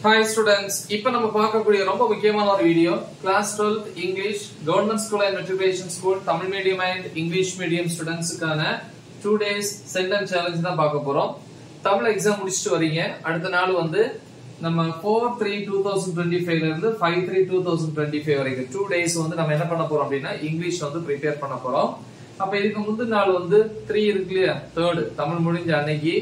Hi students, இப்போ நம்ம பார்க்கக்கூடிய ரொம்ப முக்கியமான ஒரு video class 12th English Government School and Matriculation School Tamil Medium and English Medium students-க்கான 2 days sentence challenge தான் பார்க்க போறோம். தமிழ் எக்ஸாம் முடிச்சிட்டு வரீங்க. அடுத்த நாள் வந்து நம்ம 4-3-2025 ல இருந்து 5-3-2025 வரைக்கும் 2 days வந்து நம்ம என்ன பண்ண போறோம் அப்படினா இங்கிலீஷ் வந்து prepare பண்ண போறோம். அப்ப இதுக்கு முந்தின நாள் வந்து 3 இருக்கு இல்லையா 3rd தமிழ் முடிஞ்ச அன்னைக்கு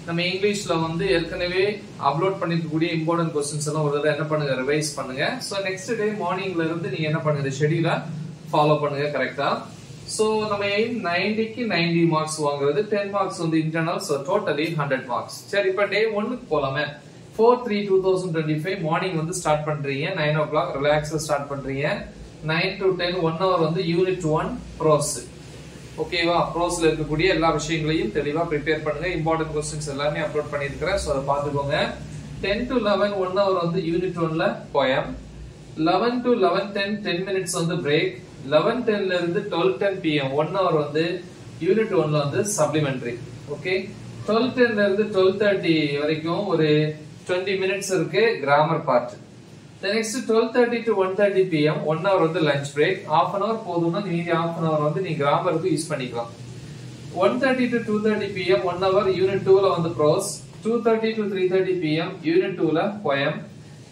நம்ம இங்கிலீஷ்ல வந்து ஏற்கனவே அப்லோட் பண்ணிருக்கக்கூடிய இம்பார்ட்டன்ட் क्वेश्चंस எல்லாம் ஒரு தடவை என்ன பண்ணுங்க ரிவைஸ் பண்ணுங்க. சோ நெக்ஸ்ட் டே மார்னிங்ல இருந்து நீங்க என்ன பண்ணுங்க ஷெட்யூல ஃபாலோ பண்ணுங்க கரெக்ட்டா. சோ நம்ம 90 க்கு 90 மார்க்ஸ் வாங்குறது 10 மார்க்ஸ் வந்து இன்டர்னல் சோ டோட்டலி 100 மார்க்ஸ். சரி இப்போ டே 1 க்கு போலாமே. 4-3-2025 மார்னிங் வந்து ஸ்டார்ட் பண்றீங்க 9 o'clock ரிலாக்ஸ்ல ஸ்டார்ட் பண்றீங்க 9 to 10 1 hour வந்து யூனிட் 1 ப்ரோஸ். ஓகேவா ப்ரோஸ்ல இருக்கக்கூடிய எல்லா விஷயங்களையும் தெளிவா ப்ரிப்பேர் பண்ணுங்க. இம்பார்ட்டன்ட் क्वेश्चंस எல்லாமே அப்லோட் பண்ணிருக்கேன் சோ அத பாத்துக்கோங்க. 10 to 11 1 hour வந்து யூனிட் 1 ல poem. 11 to 11:10 10 minutes வந்து break. 11:10 ல இருந்து 12:10 pm 1 hour வந்து யூனிட் 1 ல வந்து supplementary. ஓகே 12:10 ல இருந்து 12:30 வரைக்கும் ஒரு 20 minutes இருக்கு grammar part. The next 12:30 to 1:30 pm 1 hour வந்து lunch break. Half an hour போதும்னா மீதி half an hour வந்து நீ கிராமருக்கு யூஸ் பண்ணிக்கலாம். 1:30 to 2:30 pm 1 hour யூனிட் 2 ல வந்து prose. 2:30 to 3:30 pm யூனிட் 2 ல poem.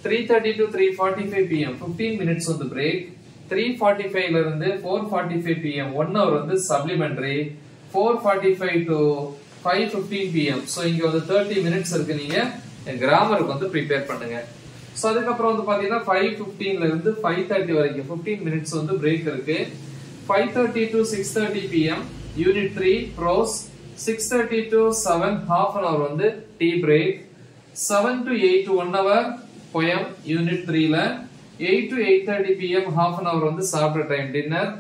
3:30 to 3:45 pm 15 minutes வந்து break. 3:45 ல இருந்து 4:45 pm 1 hour வந்து supplementary. 4:45 to 5:15 pm சோ இங்க வந்து 30 minutes இருக்கு நீங்க கிராமருக்கு வந்து prepare பண்ணுங்க. சோ அதுக்கு அப்புறம் வந்து பாத்தீங்கன்னா 5:15 ல இருந்து 5:30 வரைக்கும் 15 minutes வந்து பிரேக் இருக்கு. 5:30 to 6:30 pm unit 3 prose. 6:30 to 7 half an hour வந்து tea break. 7 to 8 1 hour poem unit 3 ல. 8 to 8:30 pm half an hour வந்து சாப்பிட்ற time dinner.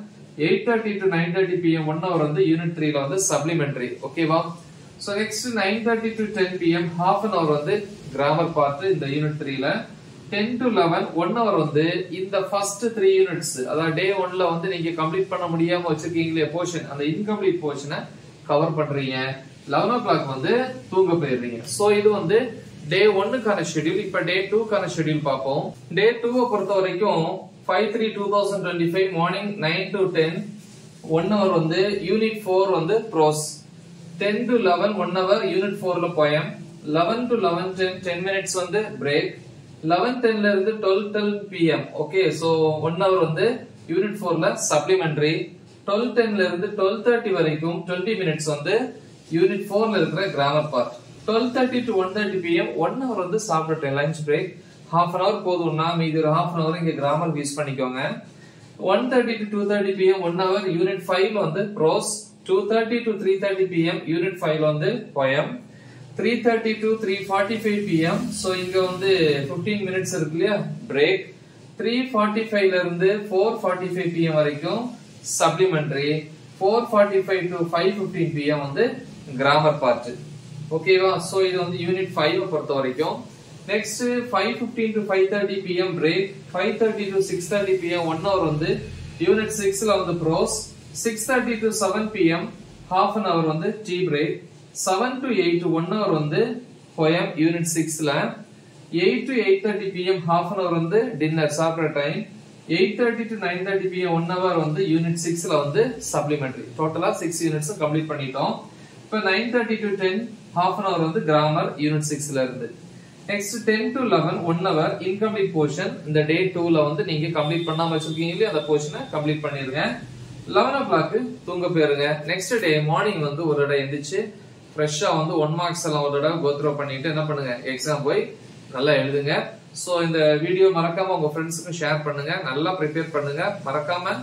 8:30 to 9:30 pm 1 hour வந்து யூனிட் 3 ல வந்து சப்ளிமெண்டரி. ஓகேவா so next 9:30 to 10 pm half an hour வந்து grammar part இந்த யூனிட் 3 ல. 10 to 11 1 hour வந்து இந்த ஃபர்ஸ்ட் 3 யூனிட்ஸ் அதாவது டே 1 ல வந்து நீங்க கம்ப்ளீட் பண்ண முடியாம வச்சிருக்கீங்களே போர்ஷன் அந்த இன்கம்ப்ளீட் போர்ஷனை கவர் பண்றீங்க. 11 o'clock வந்து தூங்க போயிடுறீங்க. சோ இது வந்து டே 1 க்கான ஷெட்யூல். இப்ப டே 2 க்கான ஷெட்யூல் பாப்போம். டே 2 பொறுத்த வரைக்கும் 5-3-2025 மார்னிங் 9 to 10 1 hour வந்து யூனிட் 4 வந்து ப்ரோஸ். 10 to 11 1 hour யூனிட் 4 ல poem. 11 to 11:10 10 minutes வந்து break. 11:10 ல இருந்து 12:10 pm ஓகே சோ 1 hour வந்து யூனிட் 4 ல சப்ளிமெண்டரி. 12:10 ல இருந்து 12:30 வரைக்கும் 20 minutes வந்து யூனிட் 4 ல இருக்கிற grammar part. 12:30 to 1:30 pm 1 hour வந்து சாப்பிட்ட lunch break. half an hour போதும்னா மீதி ஒரு half an hour இங்க கிராமர் யூஸ் பண்ணிக்கோங்க. 1:30 to 2:30 pm 1 hour யூனிட் 5 ல வந்து ப்ரோஸ். 2:30 to 3:30 pm யூனிட் 5 ல வந்து poem. 3:30 to 3:45 pm சோ இங்க வந்து 15 minutes இருக்கு இல்லையா பிரேக். 3:45 ல இருந்து 4:45 pm வரைக்கும் சப்ளிமெண்டரி. 4:45 to 5:15 pm வந்து கிராமர் பார்ட். ஓகேவா சோ இது வந்து யூனிட் 5 பொறுத்த வரைக்கும். Next 5:15 to 5:30 pm break. 5:30 to 6:30 pm 1 hour வந்து யூனிட் 6 ல வந்து prose. 6:30 to 7 pm half an hour வந்து டீ பிரேக். 7 to 8 1 hour வந்து poem யூனிட் 6 ல. 8 to 8:30 pm half an hour வந்து டின்னர் சாப்பிட்ற டைம். 8:30 to 9:30 pm 1 hour வந்து யூனிட் 6 ல வந்து சப்ளிமெண்டரி. டோட்டலா 6 யூனிட்ஸ் கம்ப்ளீட் பண்ணிட்டோம். இப்போ 9:30 to 10 half an hour வந்து கிராமர் யூனிட் 6 ல இருந்து. Next 10 to 11 1 hour incomplete portion இந்த டே 2 ல வந்து நீங்க கம்ப்ளீட் பண்ணாம வச்சிருக்கீங்களே அந்த போர்ஷனை கம்ப்ளீட் பண்ணிருங்க. 11 o'clock தூங்க போயிருங்க. நெக்ஸ்ட் டே மார்னிங் வந்து ஒரு தடவை எந்திரிச்சு ஃப்ரெஷ்ஷா வந்து 1 மார்க்ஸ் எல்லாம் ஒரு தடவை கோ த்ரூ பண்ணிட்டு என்ன பண்ணுங்க எக்ஸாம் போய் நல்லா எழுதுங்க. சோ இந்த வீடியோ மறக்காம உங்க ஃப்ரெண்ட்ஸுக்கு ஷேர் பண்ணுங்க. நல்லா ப்ரிப்பேர் பண்ணுங்க. மறக்காம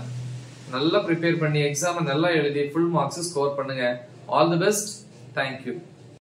நல்லா ப்ரிப்பேர் பண்ணி எக்ஸாம் நல்லா எழுதி ஃபுல் மார்க்ஸ் ஸ்கோர் பண்ணுங்க. All the best. தேங்க்யூ.